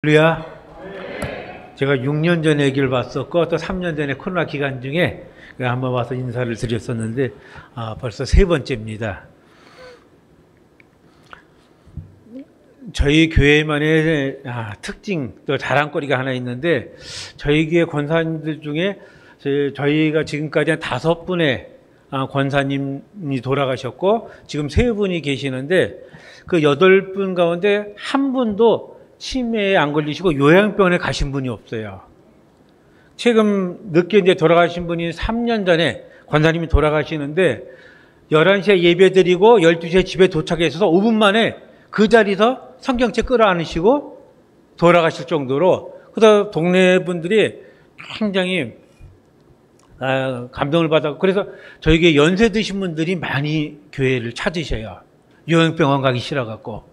할렐루야. 제가 6년 전에 아기를 봤었고 또 3년 전에 코로나 기간 중에 한번 와서 인사를 드렸었는데 벌써 세 번째입니다. 저희 교회만의 특징 또 자랑거리가 하나 있는데 저희 교회 권사님들 중에 저희가 지금까지 한 5분의 권사님이 돌아가셨고 지금 3분이 계시는데 그 8분 가운데 한 분도 치매에 안 걸리시고 요양병원에 가신 분이 없어요. 최근 늦게 이제 돌아가신 분이 3년 전에 권사님이 돌아가시는데 11시에 예배 드리고 12시에 집에 도착해서 5분 만에 그 자리에서 성경책 끌어안으시고 돌아가실 정도로 그래서 동네 분들이 굉장히 감동을 받았고 그래서 저에게 연세 드신 분들이 많이 교회를 찾으셔요. 요양병원 가기 싫어갖고.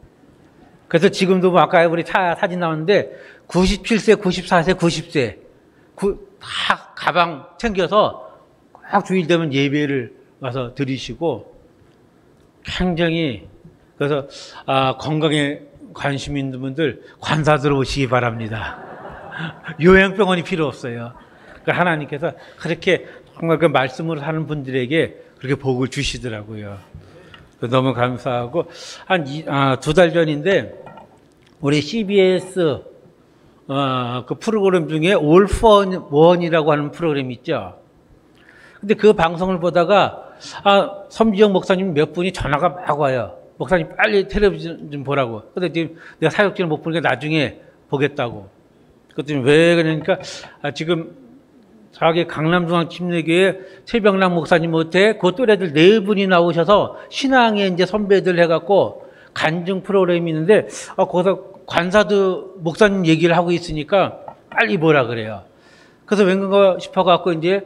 그래서 지금도 아까 우리 사진 나왔는데 97세, 94세, 90세 다 가방 챙겨서 꼭 주일 되면 예배를 와서 드리시고 굉장히 그래서 건강에 관심 있는 분들 관사 들어오시기 바랍니다. 요양병원이 필요 없어요. 그러니까 하나님께서 그렇게 정말 그 말씀으로 사는 분들에게 그렇게 복을 주시더라고요. 너무 감사하고 한 2달 전인데 우리 CBS 그 프로그램 중에 All for One이라고 하는 프로그램이 있죠. 근데 그 방송을 보다가 섬지영 목사님 몇 분이 전화가 막 와요. 목사님 빨리 텔레비전 좀 보라고. 근데 지금 내가 사역지를 못 보니까 나중에 보겠다고. 그랬더니 왜 그러니까 지금 자기 강남중앙침례교회 최병남 목사님 못해 그 또래들 4분이 나오셔서 신앙의 이제 선배들 해갖고 간증 프로그램이 있는데 거기서 관사도 목사님 얘기를 하고 있으니까 빨리 보라 그래요. 그래서 왠가 싶어갖고 이제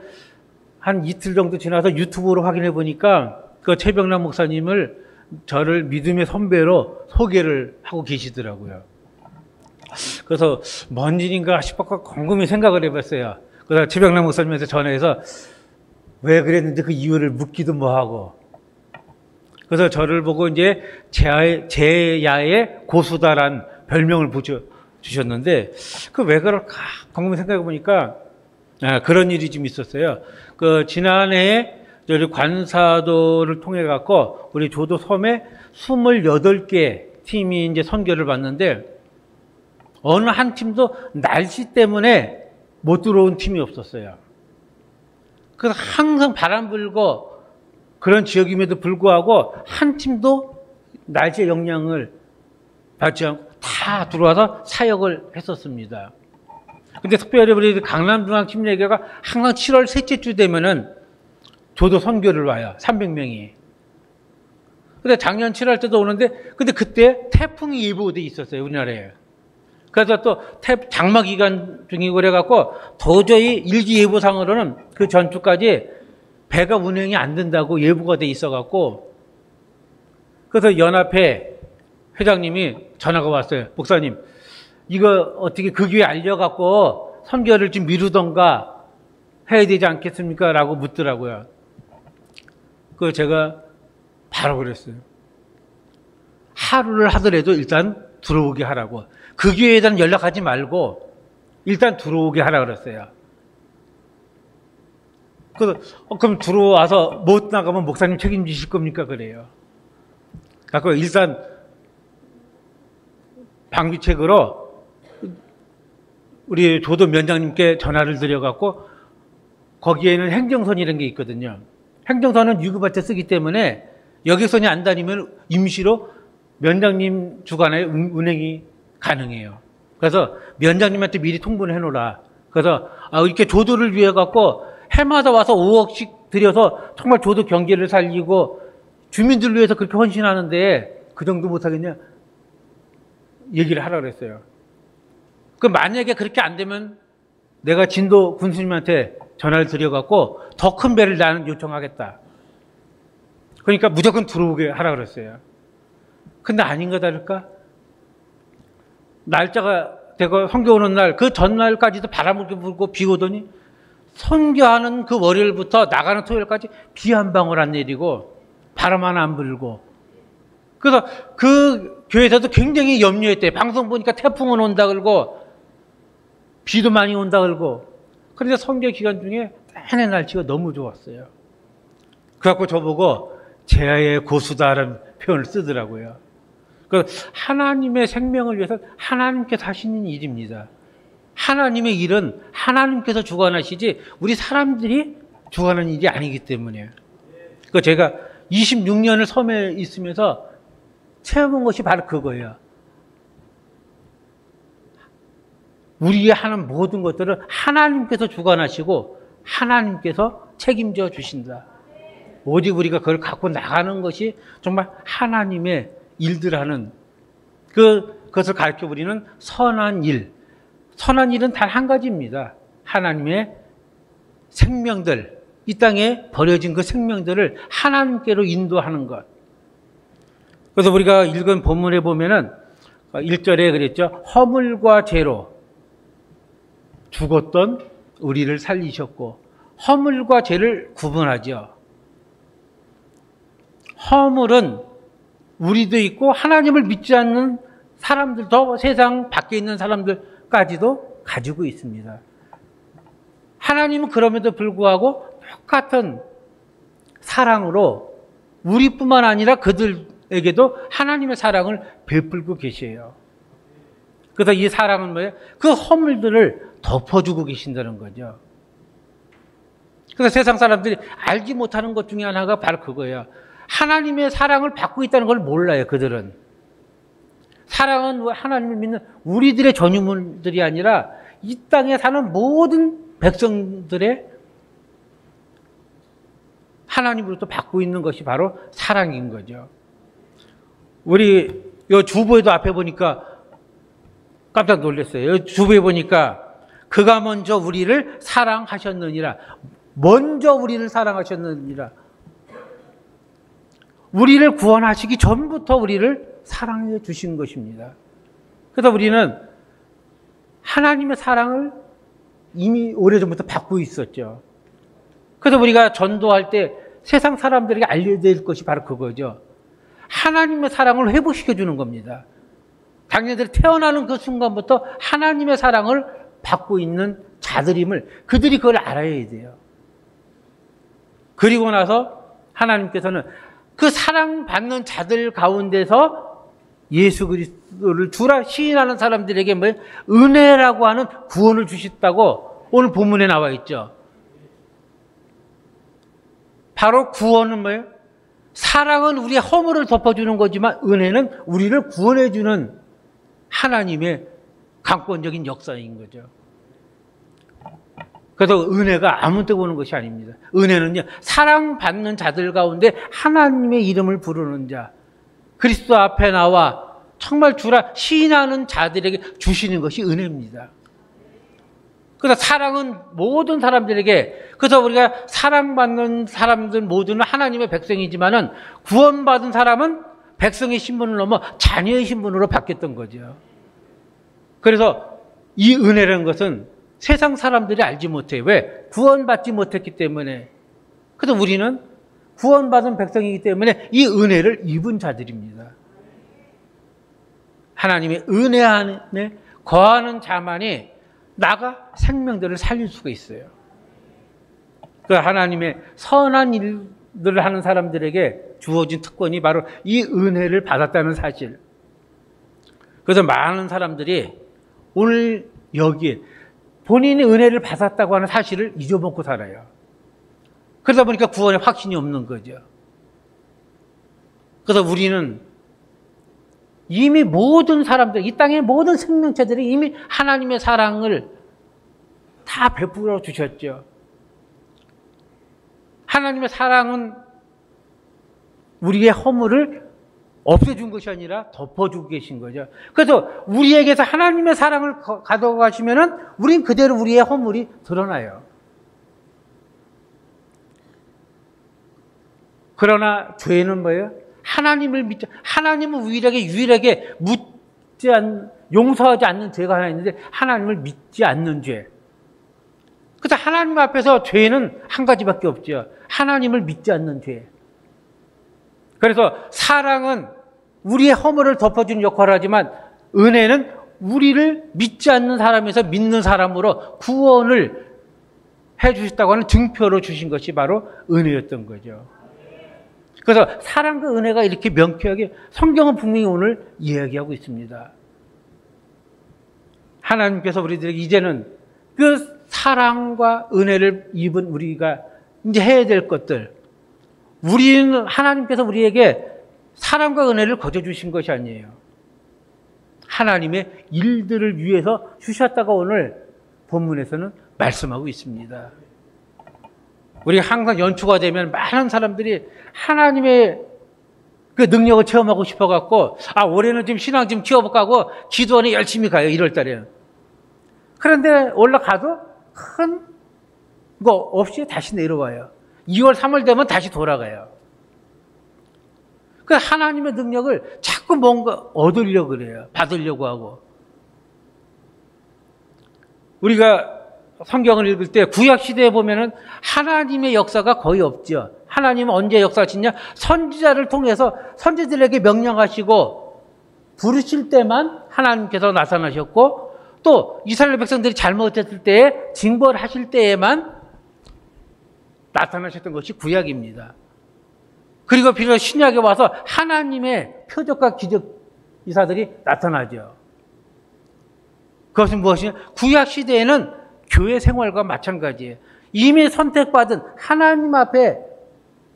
한 이틀 정도 지나서 유튜브로 확인해 보니까 그 최병남 목사님을 저를 믿음의 선배로 소개를 하고 계시더라고요. 그래서 뭔 일인가 싶어서 곰곰이 생각을 해봤어요. 그래서 최병남 목사님한테 전화해서 왜 그랬는지 그 이유를 묻기도 뭐하고. 그래서 저를 보고 이제 제야의 고수다란 별명을 주셨는데 그 왜 그럴까 곰곰이 생각해 보니까 그런 일이 좀 있었어요. 그 지난해에 저희 관사도를 통해 갖고 우리 조도 섬에 28개 팀이 이제 선교를 받는데 어느 한 팀도 날씨 때문에 못 들어온 팀이 없었어요. 그래서 항상 바람 불고 그런 지역임에도 불구하고 한 팀도 날씨의 영향을 받지 않고 다 들어와서 사역을 했었습니다. 근데 특별히 우리 강남중앙침례교회가 항상 7월 셋째 주 되면은 조도 선교를 와요. 300명이. 근데 작년 7월 때도 오는데 근데 그때 태풍이 예보돼 있었어요. 우리나라에. 그래서 또 장마 기간 중이고 그래갖고 도저히 일기예보상으로는 그 전주까지 배가 운행이 안 된다고 예보가 돼 있어갖고 그래서 연합회 회장님이 전화가 왔어요. 목사님 이거 어떻게 그 교회 알려갖고 선교를 좀 미루던가 해야 되지 않겠습니까? 라고 묻더라고요. 그 제가 바로 그랬어요. 하루를 하더라도 일단 들어오게 하라고. 그 교회에 대한 연락하지 말고 일단 들어오게 하라 그랬어요. 그래서 그럼 들어와서 못 나가면 목사님 책임지실 겁니까? 그래요. 그래서 일단 방비책으로 우리 조도 면장님께 전화를 드려갖고 거기에는 행정선이라는 게 있거든요. 행정선은 유급할 때 쓰기 때문에 여객선이 안 다니면 임시로 면장님 주관하에 운행이 가능해요. 그래서 면장님한테 미리 통보를 해놓으라. 그래서 이렇게 조도를 위해 갖고 해마다 와서 5억씩 들여서 정말 조도 경제를 살리고 주민들 위해서 그렇게 헌신하는데 그 정도 못하겠냐? 얘기를 하라 그랬어요. 그 만약에 그렇게 안 되면 내가 진도 군수님한테 전화를 드려갖고 더 큰 배를 나는 요청하겠다. 그러니까 무조건 들어오게 하라 그랬어요. 근데 아닌가 다를까? 날짜가 되고 선교 오는 날, 그 전날까지도 바람을 불고 비 오더니 선교하는 그 월요일부터 나가는 토요일까지 비 한 방울 안 내리고 바람 하나 안 불고 그래서 그 교회에서도 굉장히 염려했대요. 방송 보니까 태풍은 온다 그러고 비도 많이 온다 그러고. 그런데 성교 기간 중에 내내 날씨가 너무 좋았어요. 그래갖고 저보고 제아의 고수다라는 표현을 쓰더라고요. 그 하나님의 생명을 위해서 하나님께서 하시는 일입니다. 하나님의 일은 하나님께서 주관하시지 우리 사람들이 주관하는 일이 아니기 때문에. 그 제가 26년을 섬에 있으면서 체험한 것이 바로 그거예요. 우리가 하는 모든 것들은 하나님께서 주관하시고 하나님께서 책임져 주신다. 오직 우리가 그걸 갖고 나가는 것이 정말 하나님의 일들하는 그것을 가르쳐 우리는 선한 일. 선한 일은 단 한 가지입니다. 하나님의 생명들, 이 땅에 버려진 그 생명들을 하나님께로 인도하는 것. 그래서 우리가 읽은 본문에 보면은 1절에 그랬죠. 허물과 죄로 죽었던 우리를 살리셨고, 허물과 죄를 구분하죠. 허물은 우리도 있고 하나님을 믿지 않는 사람들도 세상 밖에 있는 사람들까지도 가지고 있습니다. 하나님은 그럼에도 불구하고 똑같은 사랑으로 우리뿐만 아니라 그들에게도 하나님의 사랑을 베풀고 계세요. 그래서 이 사랑은 뭐예요? 그 허물들을 덮어주고 계신다는 거죠. 그래서 세상 사람들이 알지 못하는 것 중에 하나가 바로 그거예요. 하나님의 사랑을 받고 있다는 걸 몰라요, 그들은. 사랑은 하나님을 믿는 우리들의 전유물들이 아니라 이 땅에 사는 모든 백성들의 하나님으로부터 받고 있는 것이 바로 사랑인 거죠. 우리 요 주보에도 앞에 보니까 깜짝 놀랐어요. 요 주보에 보니까 그가 먼저 우리를 사랑하셨느니라. 먼저 우리를 사랑하셨느니라. 우리를 구원하시기 전부터 우리를 사랑해 주신 것입니다. 그래서 우리는 하나님의 사랑을 이미 오래전부터 받고 있었죠. 그래서 우리가 전도할 때 세상 사람들에게 알려야 될 것이 바로 그거죠. 하나님의 사랑을 회복시켜 주는 겁니다. 당신들이 태어나는 그 순간부터 하나님의 사랑을 받고 있는 자들임을 그들이 그걸 알아야 돼요. 그리고 나서 하나님께서는 그 사랑받는 자들 가운데서 예수 그리스도를 주라 시인하는 사람들에게 뭐 은혜라고 하는 구원을 주셨다고 오늘 본문에 나와 있죠. 바로 구원은 뭐예요? 사랑은 우리의 허물을 덮어주는 거지만 은혜는 우리를 구원해주는 하나님의 강권적인 역사인 거죠. 그래서 은혜가 아무 때 오는 것이 아닙니다. 은혜는요, 사랑받는 자들 가운데 하나님의 이름을 부르는 자, 그리스도 앞에 나와 정말 주라 시인하는 자들에게 주시는 것이 은혜입니다. 그래서 사랑은 모든 사람들에게, 그래서 우리가 사랑받는 사람들 모두는 하나님의 백성이지만은 구원받은 사람은 백성의 신분을 넘어 자녀의 신분으로 바뀌었던 거죠. 그래서 이 은혜라는 것은 세상 사람들이 알지 못해요. 왜? 구원받지 못했기 때문에. 그래서 우리는 구원받은 백성이기 때문에 이 은혜를 입은 자들입니다. 하나님의 은혜 안에 거하는 자만이 나가 생명들을 살릴 수가 있어요. 그 하나님의 선한 일들을 하는 사람들에게 주어진 특권이 바로 이 은혜를 받았다는 사실. 그래서 많은 사람들이 오늘 여기에 본인이 은혜를 받았다고 하는 사실을 잊어먹고 살아요. 그러다 보니까 구원에 확신이 없는 거죠. 그래서 우리는 이미 모든 사람들, 이 땅의 모든 생명체들이 이미 하나님의 사랑을 다 베풀어 주셨죠. 하나님의 사랑은 우리의 허물을 없애준 것이 아니라 덮어주고 계신 거죠. 그래서 우리에게서 하나님의 사랑을 가져가시면은 우린 그대로 우리의 허물이 드러나요. 그러나 죄는 뭐예요? 하나님을 믿지, 하나님은 유일하게 용서하지 않는 죄가 하나 있는데 하나님을 믿지 않는 죄. 그래서 하나님 앞에서 죄는 한 가지밖에 없죠. 하나님을 믿지 않는 죄. 그래서 사랑은 우리의 허물을 덮어주는 역할을 하지만 은혜는 우리를 믿지 않는 사람에서 믿는 사람으로 구원을 해 주셨다고 하는 증표로 주신 것이 바로 은혜였던 거죠. 그래서 사랑과 은혜가 이렇게 명쾌하게 성경은 분명히 오늘 이야기하고 있습니다. 하나님께서 우리들에게 이제는 그 사랑과 은혜를 입은 우리가 이제 해야 될 것들, 우리는 하나님께서 우리에게 사랑과 은혜를 거저 주신 것이 아니에요. 하나님의 일들을 위해서 주셨다고 오늘 본문에서는 말씀하고 있습니다. 우리가 항상 연초가 되면 많은 사람들이 하나님의 그 능력을 체험하고 싶어갖고, 올해는 좀 신앙 좀 키워볼까 하고 기도원에 열심히 가요, 1월 달에. 그런데 올라가도 큰 거 없이 다시 내려와요. 2월, 3월 되면 다시 돌아가요. 그 하나님의 능력을 자꾸 뭔가 얻으려고 그래요. 받으려고 하고. 우리가 성경을 읽을 때 구약시대에 보면은 하나님의 역사가 거의 없죠. 하나님은 언제 역사하시냐? 선지자를 통해서 선지들에게 명령하시고 부르실 때만 하나님께서 나타나셨고, 또 이스라엘 백성들이 잘못했을 때에 징벌하실 때에만 나타나셨던 것이 구약입니다. 그리고 비로소 신약에 와서 하나님의 표적과 기적 이사들이 나타나죠. 그것은 무엇이냐? 구약 시대에는 교회 생활과 마찬가지예요. 이미 선택받은 하나님 앞에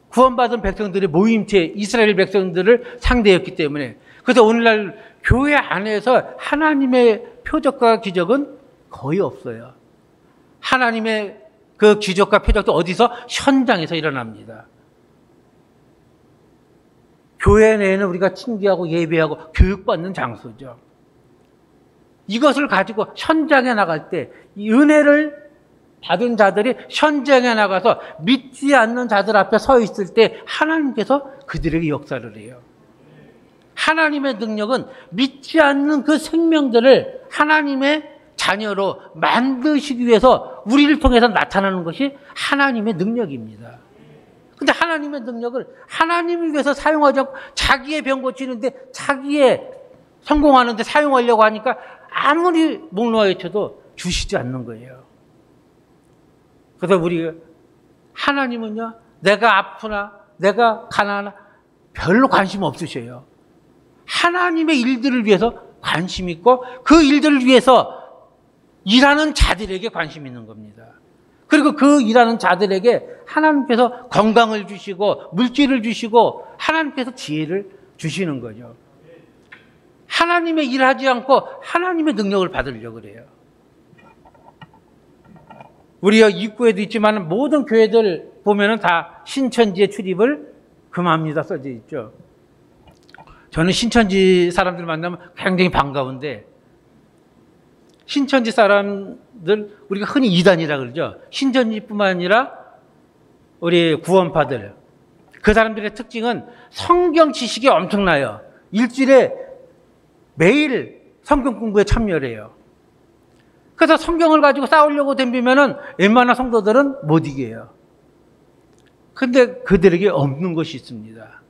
구원받은 백성들의 모임체 이스라엘 백성들을 상대했기 때문에, 그래서 오늘날 교회 안에서 하나님의 표적과 기적은 거의 없어요. 하나님의 그 기적과 표적도 어디서? 현장에서 일어납니다. 교회 내에는 우리가 친기하고 예배하고 교육받는 장소죠. 이것을 가지고 현장에 나갈 때, 이 은혜를 받은 자들이 현장에 나가서 믿지 않는 자들 앞에 서 있을 때 하나님께서 그들에게 역사를 해요. 하나님의 능력은 믿지 않는 그 생명들을 하나님의 자녀로 만드시기 위해서 우리를 통해서 나타나는 것이 하나님의 능력입니다. 근데 하나님의 능력을 하나님을 위해서 사용하지 않고 자기의 병 고치는데, 자기의 성공하는데 사용하려고 하니까 아무리 목 놓아 외쳐도 주시지 않는 거예요. 그래서 우리가 하나님은요, 내가 아프나 내가 가난하나 별로 관심 없으셔요. 하나님의 일들을 위해서 관심 있고 그 일들을 위해서 일하는 자들에게 관심 있는 겁니다. 그리고 그 일하는 자들에게 하나님께서 건강을 주시고 물질을 주시고 하나님께서 지혜를 주시는 거죠. 하나님의 일하지 않고 하나님의 능력을 받으려고 그래요. 우리가 입구에도 있지만 모든 교회들 보면은 다 신천지의 출입을 금합니다 써져 있죠. 저는 신천지 사람들 만나면 굉장히 반가운데, 신천지 사람들 우리가 흔히 이단이라 그러죠. 신천지뿐만 아니라 우리 구원파들, 그 사람들의 특징은 성경 지식이 엄청나요. 일주일에 매일 성경 공부에 참여를 해요. 그래서 성경을 가지고 싸우려고 덤비면은 웬만한 성도들은 못 이겨요. 근데 그들에게 없는 것이 있습니다.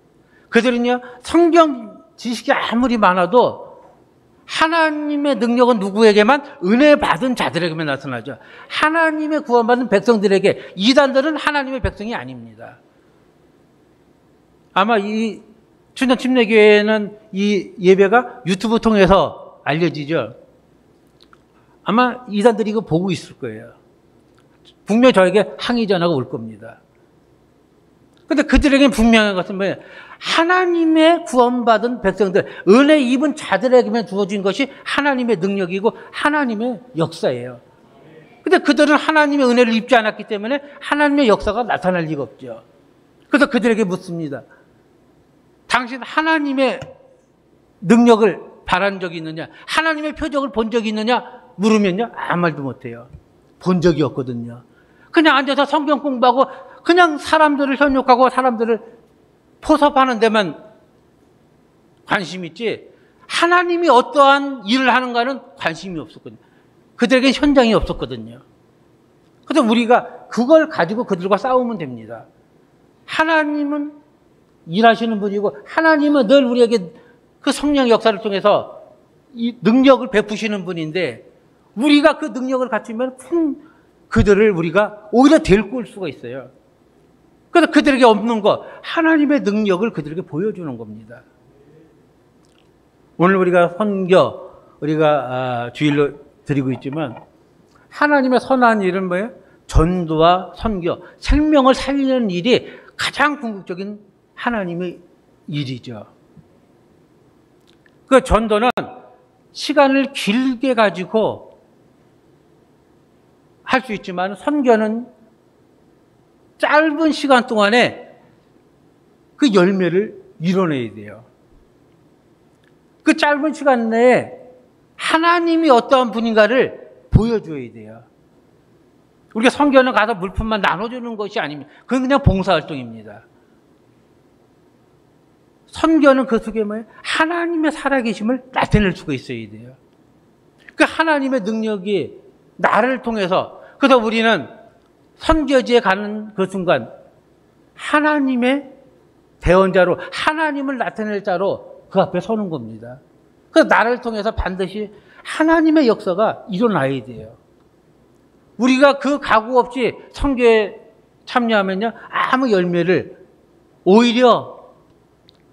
그들은요, 성경 지식이 아무리 많아도 하나님의 능력은 누구에게만? 은혜 받은 자들에게만 나타나죠. 하나님의 구원받은 백성들에게, 이단들은 하나님의 백성이 아닙니다. 아마 이 춘천 침례교회는 이 예배가 유튜브 통해서 알려지죠. 아마 이단들이 이거 보고 있을 거예요. 분명히 저에게 항의 전화가 올 겁니다. 근데 그들에게는 분명한 것은 뭐예요? 하나님의 구원받은 백성들, 은혜 입은 자들에게만 주어진 것이 하나님의 능력이고 하나님의 역사예요. 근데 그들은 하나님의 은혜를 입지 않았기 때문에 하나님의 역사가 나타날 리가 없죠. 그래서 그들에게 묻습니다. 당신 하나님의 능력을 바란 적이 있느냐? 하나님의 표적을 본 적이 있느냐? 물으면요, 아무 말도 못해요. 본 적이 없거든요. 그냥 앉아서 성경 공부하고 그냥 사람들을 현혹하고 사람들을 포섭하는 데만 관심이 있지, 하나님이 어떠한 일을 하는가는 관심이 없었거든요. 그들에겐 현장이 없었거든요. 그래서 우리가 그걸 가지고 그들과 싸우면 됩니다. 하나님은 일하시는 분이고 하나님은 늘 우리에게 그 성령 역사를 통해서 이 능력을 베푸시는 분인데 우리가 그 능력을 갖추면 그들을 우리가 오히려 데리고 올 수가 있어요. 그래서 그들에게 없는 거 하나님의 능력을 그들에게 보여주는 겁니다. 오늘 우리가 선교 우리가 주일로 드리고 있지만 하나님의 선한 일은 뭐예요? 전도와 선교, 생명을 살리는 일이 가장 궁극적인 하나님의 일이죠. 그 전도는 시간을 길게 가지고 할 수 있지만 선교는 짧은 시간 동안에 그 열매를 이뤄내야 돼요. 그 짧은 시간 내에 하나님이 어떠한 분인가를 보여줘야 돼요. 우리가 선교는 가서 물품만 나눠주는 것이 아닙니다. 그건 그냥 봉사활동입니다. 선교는 그 속에 뭐예요? 하나님의 살아계심을 나타낼 수가 있어야 돼요. 그 하나님의 능력이 나를 통해서, 그래서 우리는 선교지에 가는 그 순간 하나님의 대언자로, 하나님을 나타낼 자로 그 앞에 서는 겁니다. 그래서 나를 통해서 반드시 하나님의 역사가 일어나야 돼요. 우리가 그 각오 없이 선교에 참여하면요, 아무 열매를 오히려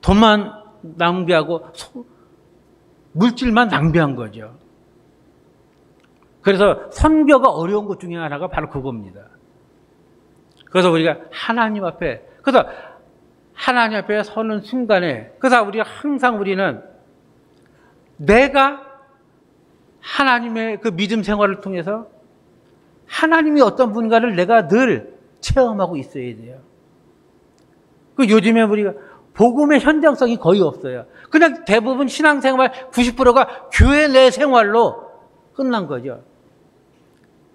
돈만 낭비하고 물질만 낭비한 거죠. 그래서 선교가 어려운 것 중에 하나가 바로 그겁니다. 그래서 우리가 하나님 앞에, 그래서 하나님 앞에 서는 순간에, 그래서 우리가 항상 우리는 내가 하나님의 그 믿음 생활을 통해서 하나님이 어떤 분가를 내가 늘 체험하고 있어야 돼요. 그 요즘에 우리가 복음의 현장성이 거의 없어요. 그냥 대부분 신앙생활 90%가 교회 내 생활로 끝난 거죠.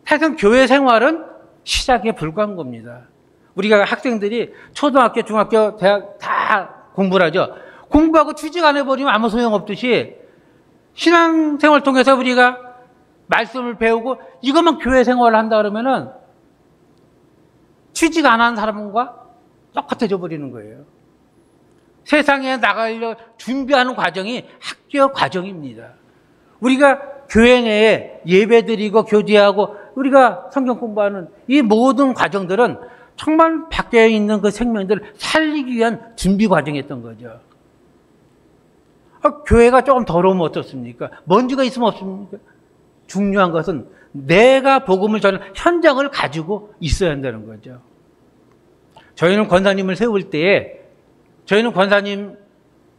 사실은 교회 생활은 시작에 불과한 겁니다. 우리가 학생들이 초등학교, 중학교, 대학 다 공부를 하죠. 공부하고 취직 안 해버리면 아무 소용없듯이 신앙생활 통해서 우리가 말씀을 배우고 이것만 교회 생활을 한다 그러면은 취직 안 한 사람과 똑같아져 버리는 거예요. 세상에 나가려 준비하는 과정이 학교 과정입니다. 우리가 교회 내에 예배드리고 교제하고 우리가 성경 공부하는 이 모든 과정들은 정말 밖에 있는 그 생명들을 살리기 위한 준비 과정이었던 거죠. 교회가 조금 더러우면 어떻습니까? 먼지가 있으면 없습니까? 중요한 것은 내가 복음을 전하는 현장을 가지고 있어야 한다는 거죠. 저희는 권사님을 세울 때에 저희는 권사님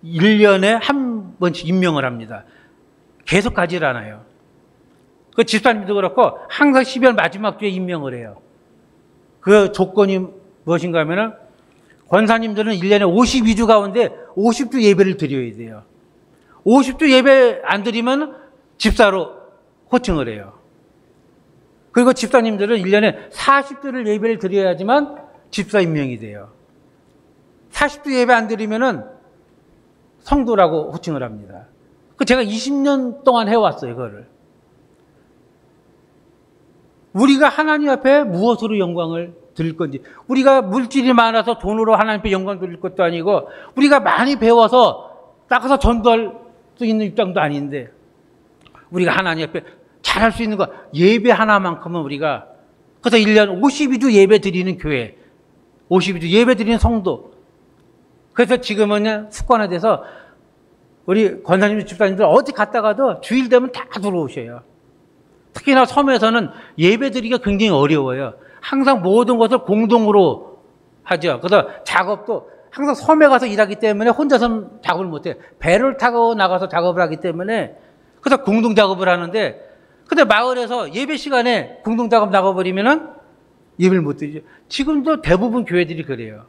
1년에 한 번씩 임명을 합니다. 계속 가질 않아요. 그 집사님도 그렇고 항상 12월 마지막 주에 임명을 해요. 그 조건이 무엇인가 하면은 권사님들은 1년에 52주 가운데 50주 예배를 드려야 돼요. 50주 예배 안 드리면 집사로 호칭을 해요. 그리고 집사님들은 1년에 40주를 예배를 드려야지만 집사 임명이 돼요. 40주 예배 안 드리면은 성도라고 호칭을 합니다. 그 제가 20년 동안 해왔어요, 그거를. 우리가 하나님 앞에 무엇으로 영광을 드릴 건지, 우리가 물질이 많아서 돈으로 하나님 앞에 영광 드릴 것도 아니고, 우리가 많이 배워서 나가서 전도할 수 있는 입장도 아닌데, 우리가 하나님 앞에 잘할 수 있는 거, 예배 하나만큼은 우리가, 그래서 1년 52주 예배 드리는 교회, 52주 예배 드리는 성도, 그래서 지금은 습관화돼서 우리 권사님, 집사님들 어디 갔다가도 주일 되면 다 들어오셔요. 특히나 섬에서는 예배 드리기가 굉장히 어려워요. 항상 모든 것을 공동으로 하죠. 그래서 작업도 항상 섬에 가서 일하기 때문에 혼자서 작업을 못해요. 배를 타고 나가서 작업을 하기 때문에 그래서 공동 작업을 하는데, 근데 마을에서 예배 시간에 공동 작업 나가버리면은 예배를 못 드리죠. 지금도 대부분 교회들이 그래요.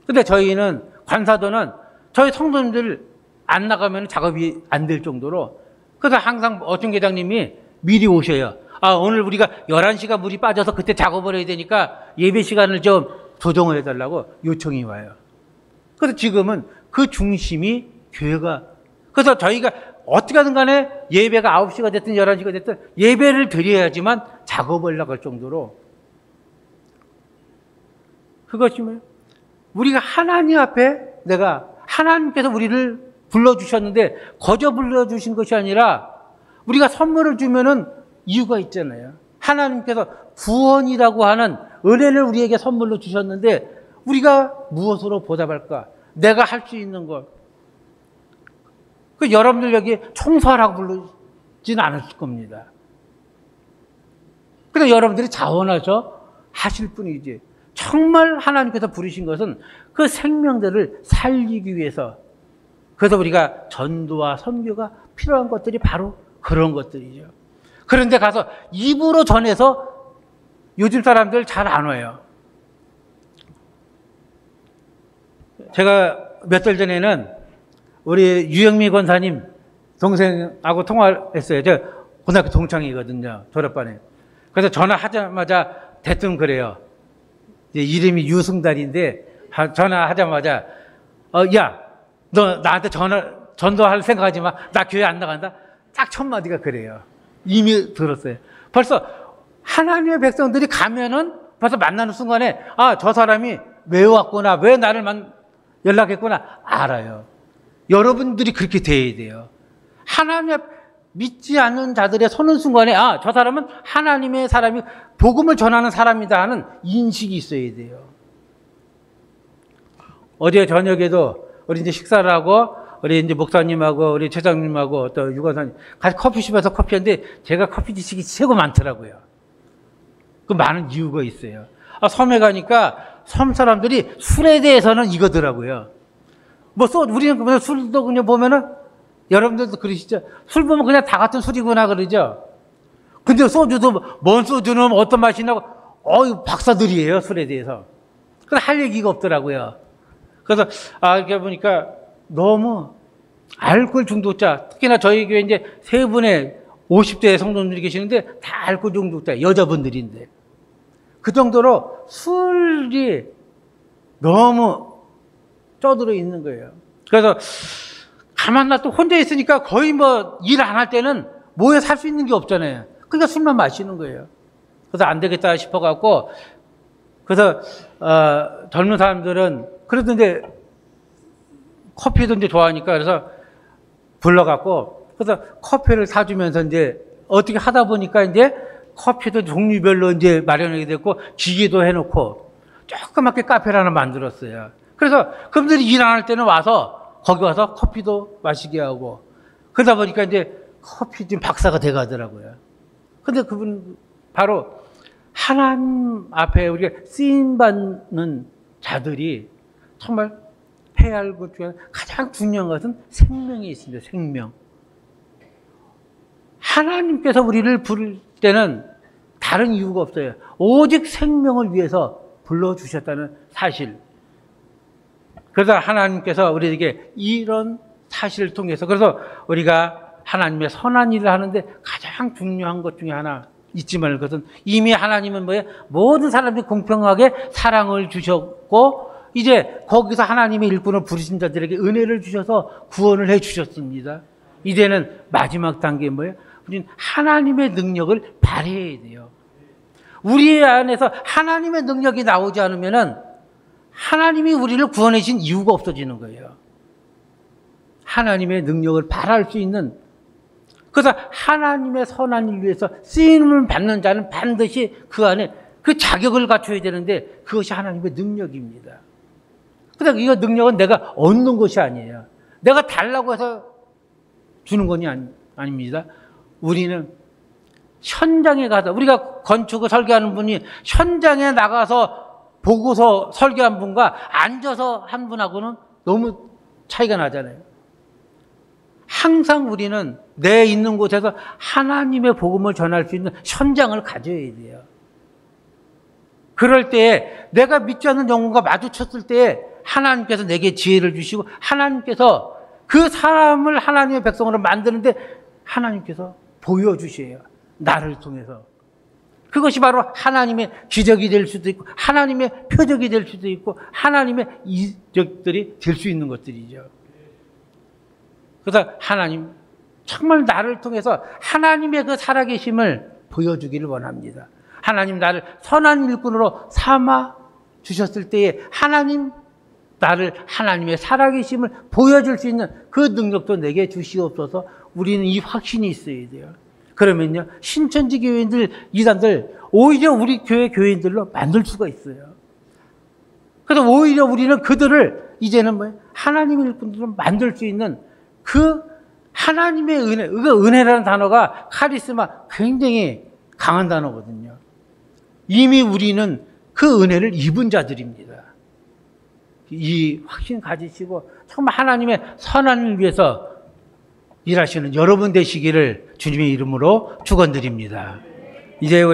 근데 저희는 관사도는 저희 성도님들 안 나가면 작업이 안 될 정도로, 그래서 항상 어촌 계장님이 미리 오셔요. 아, 오늘 우리가 11시가 물이 빠져서 그때 작업을 해야 되니까 예배 시간을 좀 조정을 해달라고 요청이 와요. 그래서 지금은 그 중심이 교회가, 그래서 저희가 어떻게 하든 간에 예배가 9시가 됐든 11시가 됐든 예배를 드려야지만 작업을 나갈 정도로, 그것이 뭐예요? 우리가 하나님 앞에 내가 하나님께서 우리를 불러주셨는데 거저 불러주신 것이 아니라 우리가 선물을 주면은 이유가 있잖아요. 하나님께서 구원이라고 하는 은혜를 우리에게 선물로 주셨는데 우리가 무엇으로 보답할까? 내가 할 수 있는 것. 그 여러분들 여기 총수하라고 부르지는 않았을 겁니다. 그냥 여러분들이 자원하셔 하실 뿐이지. 정말 하나님께서 부르신 것은 그 생명들을 살리기 위해서. 그래서 우리가 전도와 선교가 필요한 것들이 바로 그런 것들이죠. 그런데 가서 입으로 전해서 요즘 사람들 잘 안 와요. 제가 몇 달 전에는 우리 유영미 권사님 동생하고 통화를 했어요. 저 고등학교 동창이거든요. 졸업반에. 그래서 전화하자마자 대뜸 그래요. 이름이 유승달인데 전화하자마자 야, 너 나한테 전도할 생각하지 마. 나 교회 안 나간다. 딱 첫 마디가 그래요. 이미 들었어요. 벌써 하나님의 백성들이 가면은 벌써 만나는 순간에 저 사람이 왜 왔구나, 왜 나를 연락했구나 알아요. 여러분들이 그렇게 돼야 돼요. 하나님 믿지 않는 자들의 서는 순간에 저 사람은 하나님의 사람이 복음을 전하는 사람이다 하는 인식이 있어야 돼요. 어제 저녁에도 우리 이제 식사를 하고 우리 이제 목사님하고 우리 최장님하고 또 유관사님 같이 커피숍에서 커피했는데 제가 커피 지식이 최고 많더라고요. 그 많은 이유가 있어요. 섬에 가니까 섬 사람들이 술에 대해서는 이거더라고요. 우리는 술도 그냥 보면은 여러분들도 그러시죠? 술 보면 그냥 다 같은 술이구나 그러죠? 근데 소주도, 뭔 소주는 어떤 맛이 나고, 박사들이에요, 술에 대해서. 그래서 할 얘기가 없더라고요. 그래서, 이렇게 보니까 너무 알코올 중독자, 특히나 저희 교회 이제 세 분의 50대 성도님들이 계시는데 다 알코올 중독자, 여자분들인데. 그 정도로 술이 너무 쪄들어 있는 거예요. 그래서 가만 놔 또 혼자 있으니까 거의 일 안 할 때는 뭐에 살 수 있는 게 없잖아요. 그러니까 술만 마시는 거예요. 그래서 안 되겠다 싶어갖고, 그래서, 젊은 사람들은, 그래도 이제, 커피도 이제 좋아하니까, 그래서 불러갖고, 그래서 커피를 사주면서 이제, 어떻게 하다 보니까 이제, 커피도 종류별로 이제 마련하게 됐고, 기계도 해놓고, 조그맣게 카페를 하나 만들었어요. 그래서 그분들이 일 안 할 때는 거기 와서 커피도 마시게 하고, 그러다 보니까 이제 커피 지금 박사가 돼 가더라고요. 근데 그분 바로 하나님 앞에 우리가 쓰임받는 자들이 정말 해야 할 것 중에 가장 중요한 것은 생명이 있습니다. 생명. 하나님께서 우리를 부를 때는 다른 이유가 없어요. 오직 생명을 위해서 불러주셨다는 사실. 그래서 하나님께서 우리에게 이런 사실을 통해서, 그래서 우리가 하나님의 선한 일을 하는데 가장 중요한 것 중에 하나 잊지 말을 것은, 이미 하나님은 모든 사람들이 공평하게 사랑을 주셨고, 이제 거기서 하나님의 일꾼을 부르신 자들에게 은혜를 주셔서 구원을 해 주셨습니다. 이제는 마지막 단계는 뭐예요? 우리는 하나님의 능력을 발휘해야 돼요. 우리 안에서 하나님의 능력이 나오지 않으면은 하나님이 우리를 구원해 주신 이유가 없어지는 거예요. 하나님의 능력을 발할 수 있는, 그래서 하나님의 선한 일 위해서 쓰임을 받는 자는 반드시 그 안에 그 자격을 갖춰야 되는데 그것이 하나님의 능력입니다. 그래서 이 능력은 내가 얻는 것이 아니에요. 내가 달라고 해서 주는 건 아닙니다. 우리는 현장에 가서, 우리가 건축을 설계하는 분이 현장에 나가서 보고서 설계한 분과 앉아서 한 분하고는 너무 차이가 나잖아요. 항상 우리는 내 있는 곳에서 하나님의 복음을 전할 수 있는 현장을 가져야 돼요. 그럴 때에 내가 믿지 않는 영혼과 마주쳤을 때에 하나님께서 내게 지혜를 주시고, 하나님께서 그 사람을 하나님의 백성으로 만드는데 하나님께서 보여주셔요. 나를 통해서. 그것이 바로 하나님의 기적이 될 수도 있고, 하나님의 표적이 될 수도 있고, 하나님의 이적들이 될 수 있는 것들이죠. 그래서 하나님, 정말 나를 통해서 하나님의 그 살아계심을 보여주기를 원합니다. 하나님 나를 선한 일꾼으로 삼아 주셨을 때에 하나님 나를 하나님의 살아계심을 보여줄 수 있는 그 능력도 내게 주시옵소서. 우리는 이 확신이 있어야 돼요. 그러면요, 신천지 교회인들, 이단들 오히려 우리 교회인들로 만들 수가 있어요. 그래서 오히려 우리는 그들을 이제는 하나님의 일꾼들로 만들 수 있는 그 하나님의 은혜, 그 은혜라는 단어가 카리스마 굉장히 강한 단어거든요. 이미 우리는 그 은혜를 입은 자들입니다. 이 확신 가지시고 정말 하나님의 선한 일 위해서 일하시는 여러분 되시기를 주님의 이름으로 축원드립니다. 이제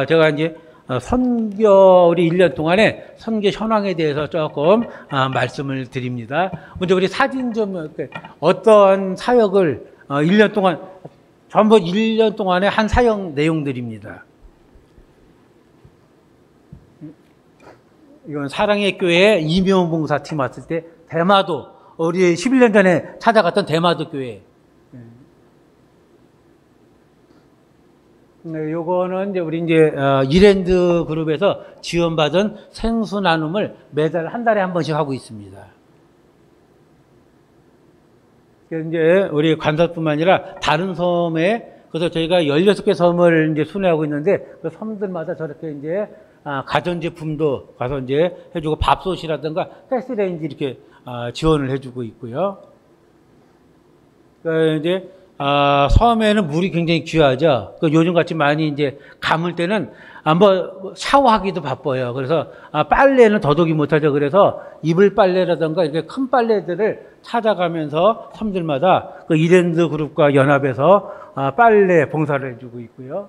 제가 이제 우리 1년 동안에 선교 현황에 대해서 조금 말씀을 드립니다. 먼저 우리 사진 좀 어떤 사역을 1년 동안 전부 1년 동안에 한 사역 내용들입니다. 이건 사랑의 교회 이명훈 봉사팀 왔을 때 대마도 우리 11년 전에 찾아갔던 대마도 교회. 요거는 이제 우리 이랜드 그룹에서 지원받은 생수 나눔을 매달 한 달에 한 번씩 하고 있습니다. 이제 우리 관사뿐만 아니라 다른 섬에 그래서 저희가 16개 섬을 이제 순회하고 있는데 그 섬들마다 저렇게 이제 가전제품도 가서 이제 해주고 밥솥이라든가 가스레인지 이렇게 지원을 해주고 있고요. 그러니까 이제 섬에는 물이 굉장히 귀하죠. 요즘같이 많이 이제 감을 때는 샤워하기도 바빠요. 그래서 빨래는 더더욱이 못하죠. 그래서 이불 빨래라든가 이렇게 큰 빨래들을 찾아가면서 섬들마다 그 이랜드 그룹과 연합해서 빨래 봉사를 해주고 있고요.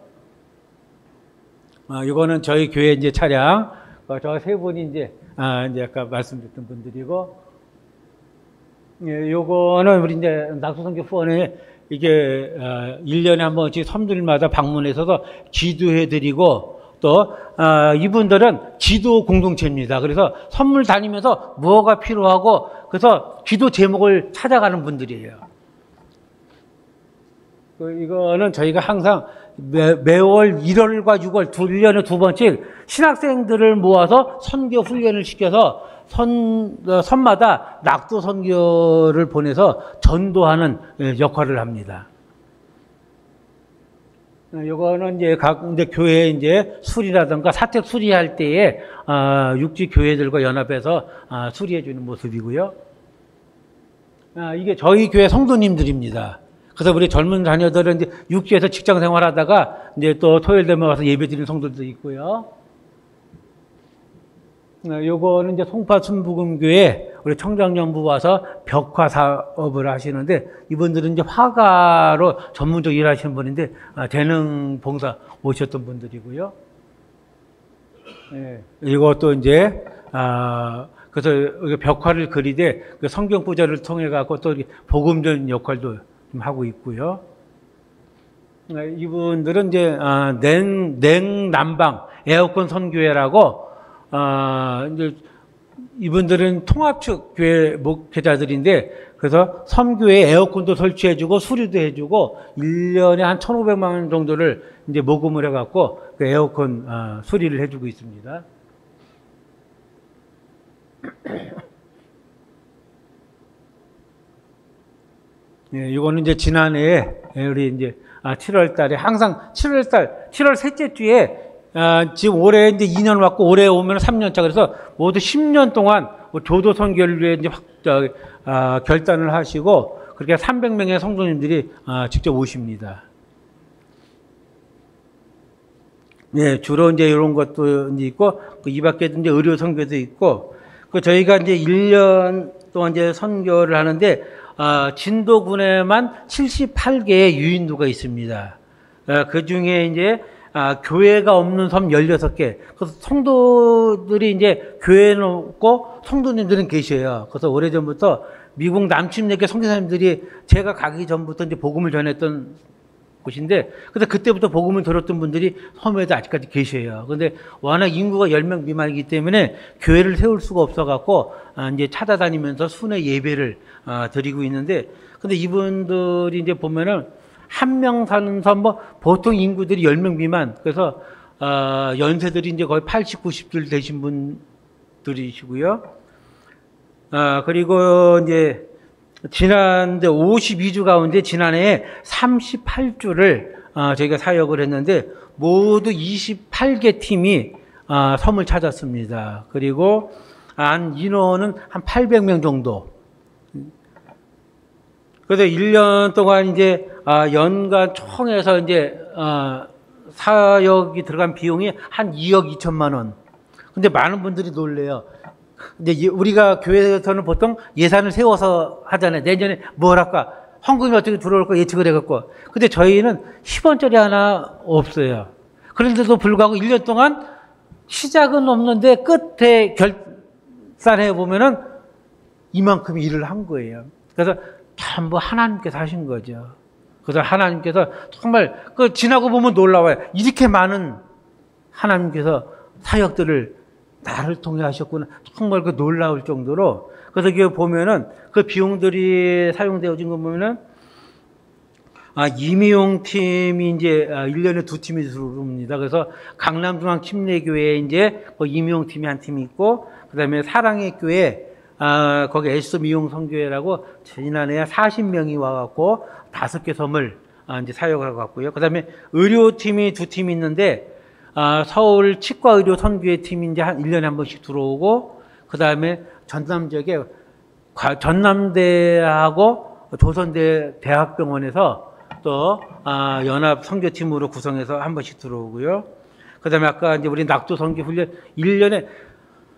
이거는 저희 교회 이제 차량, 저 세 분이 이제 아까 말씀드렸던 분들이고, 예, 요거는 우리 이제 낙수선교 후원에 이게 1년에 한 번씩 섬들마다 방문해서 기도해드리고 또 이분들은 기도 공동체입니다. 그래서 선물 다니면서 뭐가 필요하고 그래서 기도 제목을 찾아가는 분들이에요. 이거는 저희가 항상 매월 1월과 6월 1년에 두 번씩 신학생들을 모아서 선교 훈련을 시켜서 섬마다 낙도 선교를 보내서 전도하는 역할을 합니다. 요거는 이제 이제 교회 이제 수리라든가 사택 수리할 때에 육지 교회들과 연합해서 수리해 주는 모습이고요. 이게 저희 교회 성도님들입니다. 그래서 우리 젊은 자녀들은 이제 육지에서 직장 생활하다가 이제 또 토요일 되면 와서 예배 드리는 성도들도 있고요. 요거는 이제 송파 순부금교회 우리 청장년부 와서 벽화 사업을 하시는데 이분들은 이제 화가로 전문적으로 일하시는 분인데 재능 봉사 오셨던 분들이고요. 예, 이것도 이제 그래서 벽화를 그리되 그 성경 구절을 통해 갖고 또 복음전 역할도 좀 하고 있고요. 이분들은 이제 냉난방 에어컨 선교회라고 이제 이분들은 통합측 교회 목회자들인데 그래서 섬교에 에어컨도 설치해주고 수리도 해주고 1년에 한 1,500만 원 정도를 이제 모금을 해갖고 그 에어컨 수리를 해주고 있습니다. 네, 이거는 이제 지난해에 우리 이제 7월 달에 항상 7월 셋째 주에 지금 올해 이제 2년 왔고 올해 오면 3년 차 그래서 모두 10년 동안 교도 선교를 위해 이제 결단을 하시고 그렇게 300명의 성도님들이 직접 오십니다. 네, 주로 이제 이런 것도 이제 있고 이 밖에도 이제 의료 선교도 있고 저희가 이제 1년 동안 이제 선교를 하는데 진도군에만 78개의 유인도가 있습니다. 그 중에 이제 교회가 없는 섬 16개. 그래서 성도들이 이제 교회는 없고 성도님들은 계셔요. 그래서 오래전부터 미국 남침내교 선교사님들이 제가 가기 전부터 이제 복음을 전했던 곳인데, 그래서 그때부터 복음을 들었던 분들이 섬에도 아직까지 계셔요. 근데 워낙 인구가 10명 미만이기 때문에 교회를 세울 수가 없어갖고, 이제 찾아다니면서 순회 예배를 드리고 있는데, 근데 이분들이 이제 보면은, 한 명 사는 섬, 보통 인구들이 10명 미만, 그래서, 연세들이 이제 거의 80, 90들 되신 분들이시고요. 그리고 이제 지난데 52주 가운데 지난해에 38주를 저희가 사역을 했는데 모두 28개 팀이 섬을 찾았습니다. 그리고 한 인원은 한 800명 정도. 그래서 1년 동안 이제 연간 총해서 이제 사역이 들어간 비용이 한 2억 2천만 원. 근데 많은 분들이 놀래요. 근데 우리가 교회에서는 보통 예산을 세워서 하잖아요. 내년에 뭘 할까? 헌금이 어떻게 들어올까 예측을 해갖고. 근데 저희는 10원짜리 하나 없어요. 그런데도 불구하고 1년 동안 시작은 없는데 끝에 결산해 보면은 이만큼 일을 한 거예요. 그래서 전부 하나님께서 하신 거죠. 그래서 하나님께서 정말 지나고 보면 놀라워요. 이렇게 많은 하나님께서 사역들을 나를 통해 하셨구나. 정말 놀라울 정도로. 그래서 이게 보면은 그 비용들이 사용되어진 거 보면은 임의용 팀이 이제 1년에 2팀이 들어옵니다. 그래서 강남중앙 침례교회에 이제 임의용 팀이 한 팀이 있고, 그 다음에 사랑의 교회, 거기 에스 미용 성교회라고 지난해 40명이 와갖고 5개 섬을 이제 사역을 하고 갔고요. 그 다음에 의료팀이 2팀이 있는데, 서울 치과의료 선교회 팀이 이제 한 1년에 한 번씩 들어오고, 그 다음에 전남 지역에 전남대하고 조선대 대학병원에서 또 연합 선교팀으로 구성해서 한 번씩 들어오고요. 그 다음에 아까 이제 우리 낙도 선교 훈련 1년에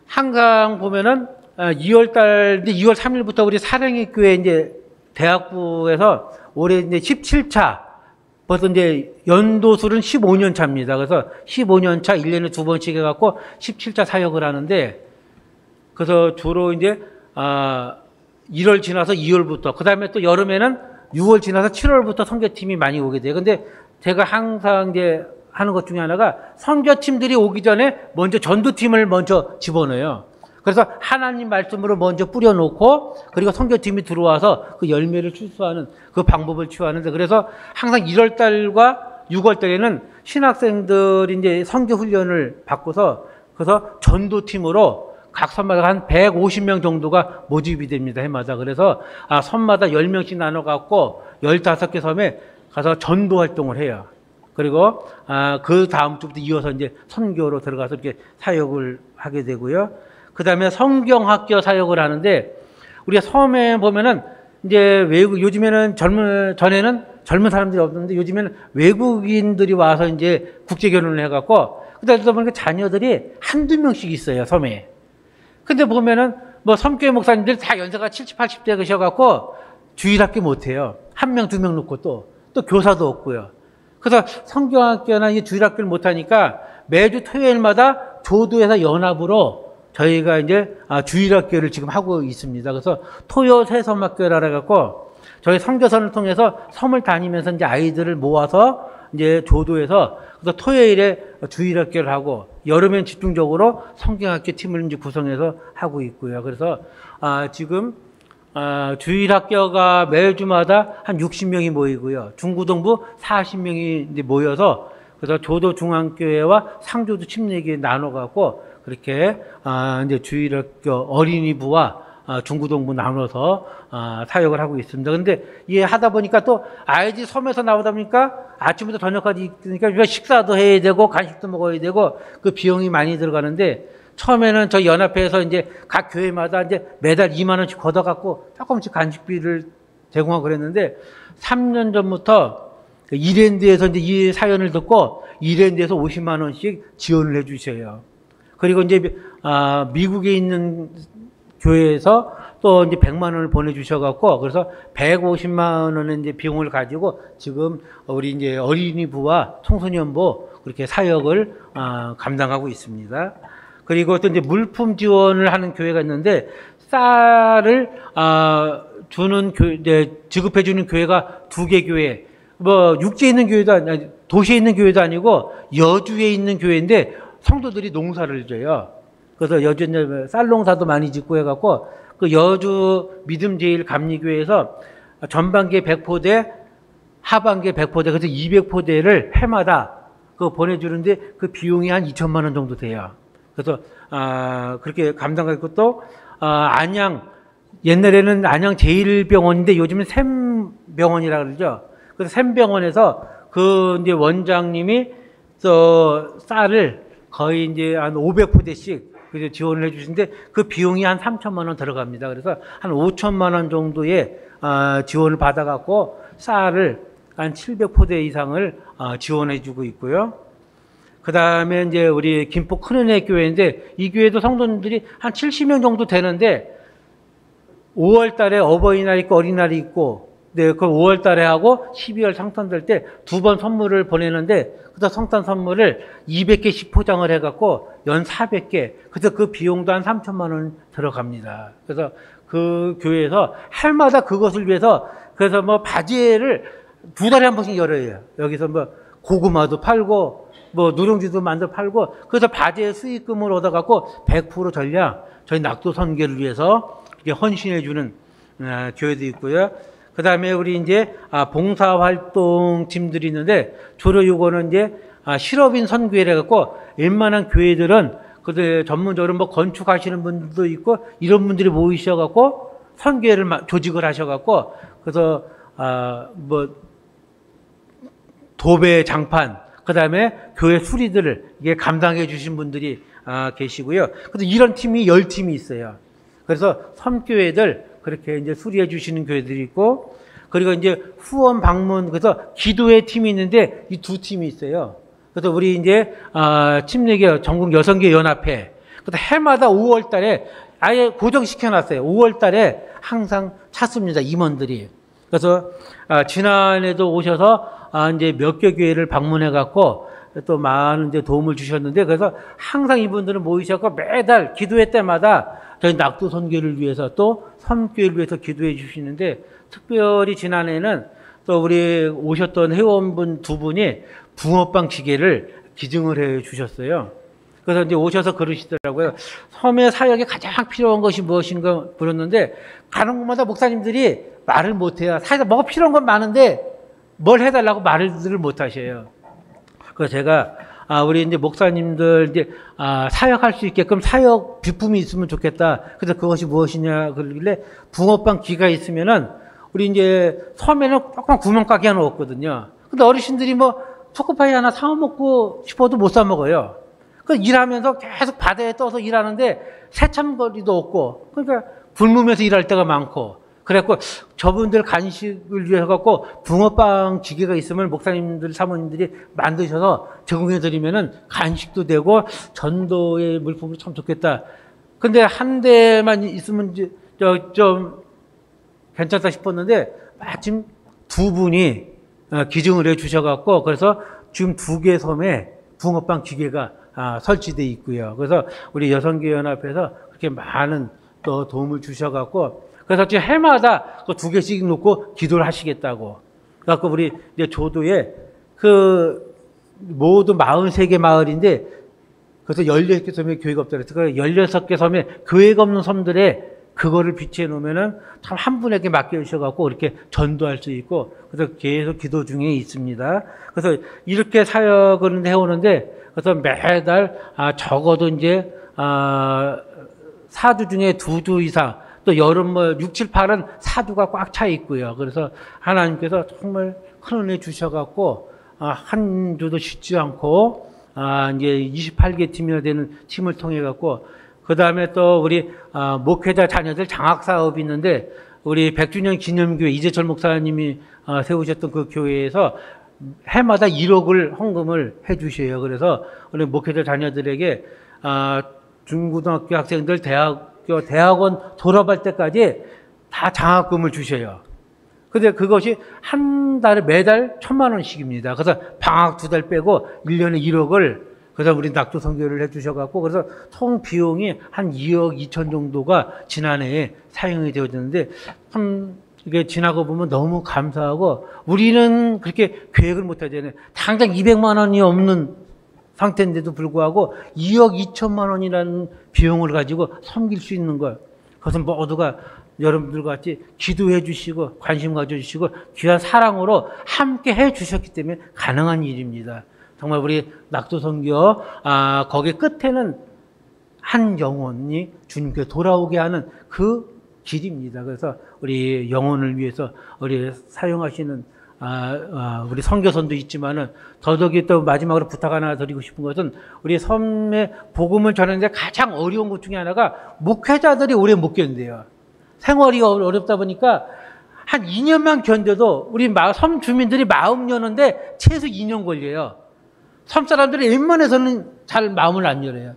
항상 보면은 2월 3일부터 우리 사랑의 교회 이제 대학부에서 올해 이제 17차 벌써 이제 연도술은 15년 차입니다. 그래서 15년 차 1년에 2번씩 해갖고 17차 사역을 하는데, 그래서 주로 이제 1월 지나서 2월부터, 그 다음에 또 여름에는 6월 지나서 7월부터 선교팀이 많이 오게 돼요. 근데 제가 항상 이제 하는 것 중에 하나가 선교팀들이 오기 전에 먼저 전도팀을 먼저 집어넣어요. 그래서 하나님 말씀으로 먼저 뿌려놓고, 그리고 선교팀이 들어와서 그 열매를 출소하는 그 방법을 취하는데, 그래서 항상 1월 달과 6월 달에는 신학생들이 이제 선교 훈련을 받고서, 그래서 전도팀으로 각 섬마다 한 150명 정도가 모집이 됩니다, 해마다. 그래서 섬마다 10명씩 나눠갖고 15개 섬에 가서 전도 활동을 해요. 그리고 그 다음 주부터 이어서 이제 선교로 들어가서 이렇게 사역을 하게 되고요. 그 다음에 성경학교 사역을 하는데, 우리가 섬에 보면은 이제 요즘에는 전에는 젊은 사람들이 없는데 요즘에는 외국인들이 와서 이제 국제 결혼을 해갖고, 그러다 보니까 자녀들이 한두 명씩 있어요, 섬에. 근데 보면은 뭐 섬교회 목사님들 다 연세가 70, 80대 계셔갖고 주일학교 못해요. 1명, 2명 놓고 또 교사도 없고요. 그래서 성경학교나 주일학교를 못하니까 매주 토요일마다 조도에서 연합으로 저희가 이제 주일학교를 지금 하고 있습니다. 그래서 토요 새섬학교라 해갖고 저희 선교선을 통해서 섬을 다니면서 이제 아이들을 모아서 이제 조도에서, 그래서 토요일에 주일학교를 하고 여름엔 집중적으로 성경학교 팀을 이제 구성해서 하고 있고요. 그래서 지금 주일학교가 매주마다 한 60명이 모이고요. 중고등부 40명이 이제 모여서, 그래서 조도 중앙교회와 상조도 침례교회 나눠갖고 그렇게 이제 주일학교 어린이부와 중고등부 나눠서 사역을 하고 있습니다. 근데 이게 하다 보니까 또 아이들이 섬에서 나오다 보니까 아침부터 저녁까지 있으니까 식사도 해야 되고 간식도 먹어야 되고 그 비용이 많이 들어가는데, 처음에는 저희 연합회에서 이제 각 교회마다 이제 매달 2만 원씩 걷어갖고 조금씩 간식비를 제공하고 그랬는데, 3년 전부터 이랜드에서 이제 이 사연을 듣고 이랜드에서 50만 원씩 지원을 해 주셔요. 그리고 이제 미국에 있는 교회에서 또 이제 100만 원을 보내주셔갖고, 그래서 150만 원의 이제 비용을 가지고 지금 우리 이제 어린이부와 청소년부 그렇게 사역을 감당하고 있습니다. 그리고 또 이제 물품 지원을 하는 교회가 있는데, 쌀을 주는 지급해주는 교회가 2개 교회, 뭐 육지에 있는 교회도 아니, 도시에 있는 교회도 아니고 여주에 있는 교회인데 성도들이 농사를 져요. 그래서 여주 쌀 농사도 많이 짓고 해갖고 그 여주 믿음제일감리교회에서 전반기에 100포대, 하반기에 100포대, 그래서 200포대를 해마다 그 보내주는데 그 비용이 한 2천만 원 정도 돼요. 그래서 그렇게 감당하고, 또 안양 옛날에는 안양 제1병원인데 요즘은 샘병원이라 그러죠. 그래서 샘병원에서 그 이제 원장님이 쌀을 거의 이제 한 500포대씩 지원을 해주시는데 그 비용이 한 3천만 원 들어갑니다. 그래서 한 5천만 원 정도의 지원을 받아갖고 쌀을 한 700포대 이상을 지원해주고 있고요. 그 다음에 이제 우리 김포 큰은혜 교회인데 이 교회도 성도님들이 한 70명 정도 되는데 5월 달에 어버이날 있고 어린날이 있고 네, 그 5월 달에 하고 12월 성탄절 때 두 번 선물을 보내는데 그래서 성탄 선물을 200개씩 포장을 해갖고 연 400개. 그래서 그 비용도 한 3천만 원 들어갑니다. 그래서 그 교회에서 해마다 그것을 위해서 그래서 뭐 바지를 2달에 한 번씩 열어요. 여기서 뭐 고구마도 팔고 뭐 누룽지도 만들어 팔고 그래서 바지의 수익금을 얻어갖고 100% 전량 저희 낙도 선교를 위해서 헌신해주는 교회도 있고요. 그 다음에 우리 이제 봉사활동 팀들이 있는데 주로 요거는 이제 실업인 선교회라 갖고 웬만한 교회들은 그들 전문적으로 뭐 건축하시는 분들도 있고 이런 분들이 모이셔 갖고 선교회를 조직을 하셔 갖고 그래서 뭐 도배 장판 그 다음에 교회 수리들을 이게 감당해 주신 분들이 계시고요. 그래서 이런 팀이 10팀이 있어요. 그래서 섬교회들 그렇게 이제 수리해 주시는 교회들이 있고, 그리고 이제 후원 방문, 그래서 기도회 팀이 있는데 이 두 팀이 있어요. 그래서 우리 이제, 침례교 전국 여성교 연합회. 그래서 해마다 5월 달에 아예 고정시켜 놨어요. 5월 달에 항상 찾습니다. 임원들이. 그래서, 지난해도 오셔서, 이제 몇 개 교회를 방문해 갖고 또 많은 이제 도움을 주셨는데, 그래서 항상 이분들은 모이셨고 매달 기도회 때마다 저희 낙도 선교를 위해서 또 선교를 위해서 기도해 주시는데, 특별히 지난해는 또 우리 오셨던 회원분 두 분이 붕어빵 기계를 기증을 해 주셨어요. 그래서 이제 오셔서 그러시더라고요. 섬의 사역에 가장 필요한 것이 무엇인가 물었는데, 가는 곳마다 목사님들이 말을 못해요. 사실 뭐가 필요한 건 많은데 뭘 해달라고 말을 못 하셔요. 그래서 제가 우리 이제 목사님들 이제 사역할 수 있게끔 사역 비품이 있으면 좋겠다. 그래서 그것이 무엇이냐 그러길래 붕어빵 기가 있으면은 우리 이제 섬에는 조그만 구멍가게 하나 없거든요. 근데 어르신들이 뭐 초코파이 하나 사 먹고 싶어도 못 사 먹어요. 그 일하면서 계속 바다에 떠서 일하는데 새참거리도 없고, 그러니까 굶으면서 일할 때가 많고, 그래갖고 저분들 간식을 위해 갖고 붕어빵 기계가 있으면 목사님들 사모님들이 만드셔서 제공해 드리면은 간식도 되고 전도의 물품으로 참 좋겠다. 근데 한 대만 있으면 좀 괜찮다 싶었는데 마침 두 분이 기증을 해 주셔 갖고, 그래서 지금 2개 섬에 붕어빵 기계가 설치되어 있고요. 그래서 우리 여성교연합에서 그렇게 많은 또 도움을 주셔 갖고, 그래서 지금 해마다 그 2개씩 놓고 기도를 하시겠다고. 그래서 우리 이제 조도에 그 모두 43개 마을인데, 그래서 16개 섬에 교회가 없다 그래서 그 16개 섬에 교회가 없는 섬들에 그거를 비치해 놓으면은 참 한 분에게 맡겨 주셔갖고 이렇게 전도할 수 있고, 그래서 계속 기도 중에 있습니다. 그래서 이렇게 사역을 해오는데, 그래서 매달 적어도 이제 사주 중에 2주 이상, 또 여름 뭐 6, 7, 8은 사주가 꽉 차 있고요. 그래서 하나님께서 정말 큰 은혜 주셔갖고 한 주도 쉬지 않고 이제 28개 팀이나 되는 팀을 통해 갖고, 그 다음에 또 우리 목회자 자녀들 장학 사업이 있는데, 우리 100주년 기념교회 이재철 목사님이 세우셨던 그 교회에서 해마다 1억을 헌금을 해 주셔요. 그래서 우리 목회자 자녀들에게 중고등학교 학생들 대학원 졸업할 때까지 다 장학금을 주셔요. 근데 그것이 한 달에 매달 1,000만 원씩입니다. 그래서 방학 2달 빼고 1년에 1억을, 그래서 우리 낙도 선교를 해 주셔갖고, 그래서 총 비용이 한 2억 2천 정도가 지난해에 사용이 되어졌는데, 참 이게 지나고 보면 너무 감사하고, 우리는 그렇게 계획을 못 하잖아요. 당장 200만 원이 없는 상태인데도 불구하고 2억 2천만 원이라는 비용을 가지고 섬길 수 있는 걸, 그것은 모두가 여러분들 같이 기도해 주시고 관심 가져주시고 귀한 사랑으로 함께 해 주셨기 때문에 가능한 일입니다. 정말 우리 낙도 선교 거기 끝에는 한 영혼이 주님께 돌아오게 하는 그 길입니다. 그래서 우리 영혼을 위해서 우리 사용하시는 우리 선교선도 있지만은 더더욱이 또 마지막으로 부탁 하나 드리고 싶은 것은 우리 섬에 복음을 전하는데 가장 어려운 것 중에 하나가 목회자들이 오래 못 견뎌요. 생활이 어렵다 보니까 한 2년만 견뎌도 우리 섬 주민들이 마음 여는데 최소 2년 걸려요. 섬 사람들이 웬만해서는 잘 마음을 안 열어요.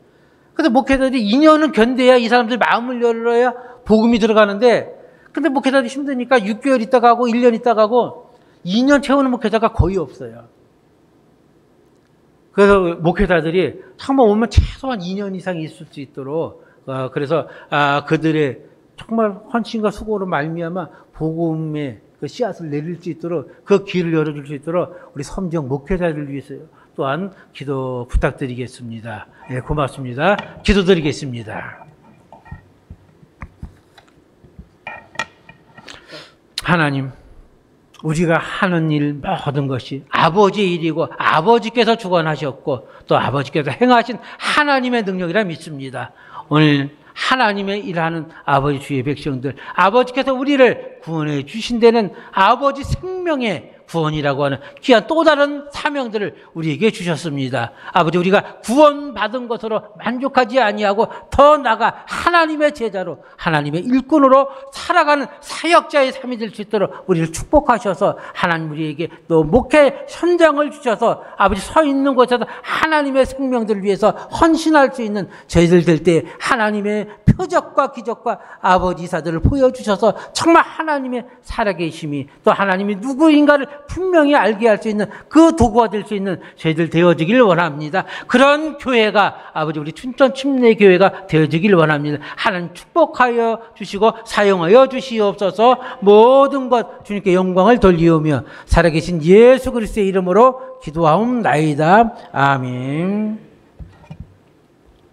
그래서 목회자들이 2년은 견뎌야 이 사람들이 마음을 열어야 복음이 들어가는데, 근데 목회자들이 힘드니까 6개월 있다 가고 1년 있다 가고 2년 채우는 목회자가 거의 없어요. 그래서 목회자들이 정말 오면 최소한 2년 이상 있을 수 있도록, 그래서 그들의 정말 헌신과 수고로 말미암아 복음의 그 씨앗을 내릴 수 있도록 그 길을 열어줄 수 있도록 우리 섬정 목회자를 위해서요. 또한 기도 부탁드리겠습니다. 네, 고맙습니다. 기도드리겠습니다. 하나님, 우리가 하는 일 모든 것이 아버지의 일이고 아버지께서 주관하셨고 또 아버지께서 행하신 하나님의 능력이라 믿습니다. 오늘 하나님의 일하는 아버지 주의 백성들, 아버지께서 우리를 구원해 주신 데는 아버지 생명의 구원이라고 하는 귀한 또 다른 사명들을 우리에게 주셨습니다. 아버지, 우리가 구원받은 것으로 만족하지 아니하고 더 나아가 하나님의 제자로 하나님의 일꾼으로 살아가는 사역자의 삶이 될 수 있도록 우리를 축복하셔서 하나님 우리에게 또 목회 현장을 주셔서 아버지 서 있는 곳에서 하나님의 생명들을 위해서 헌신할 수 있는 저희들 될 때 하나님의 표적과 기적과 아버지 사들을 보여주셔서 정말 하나님의 살아계심이 또 하나님이 누구인가를 분명히 알게 할 수 있는 그 도구가 될 수 있는 저희들 되어지길 원합니다. 그런 교회가 아버지 우리 춘천 침례교회가 되어지길 원합니다. 하나님 축복하여 주시고 사용하여 주시옵소서. 모든 것 주님께 영광을 돌리오며 살아계신 예수 그리스도의 이름으로 기도하옵나이다. 아멘.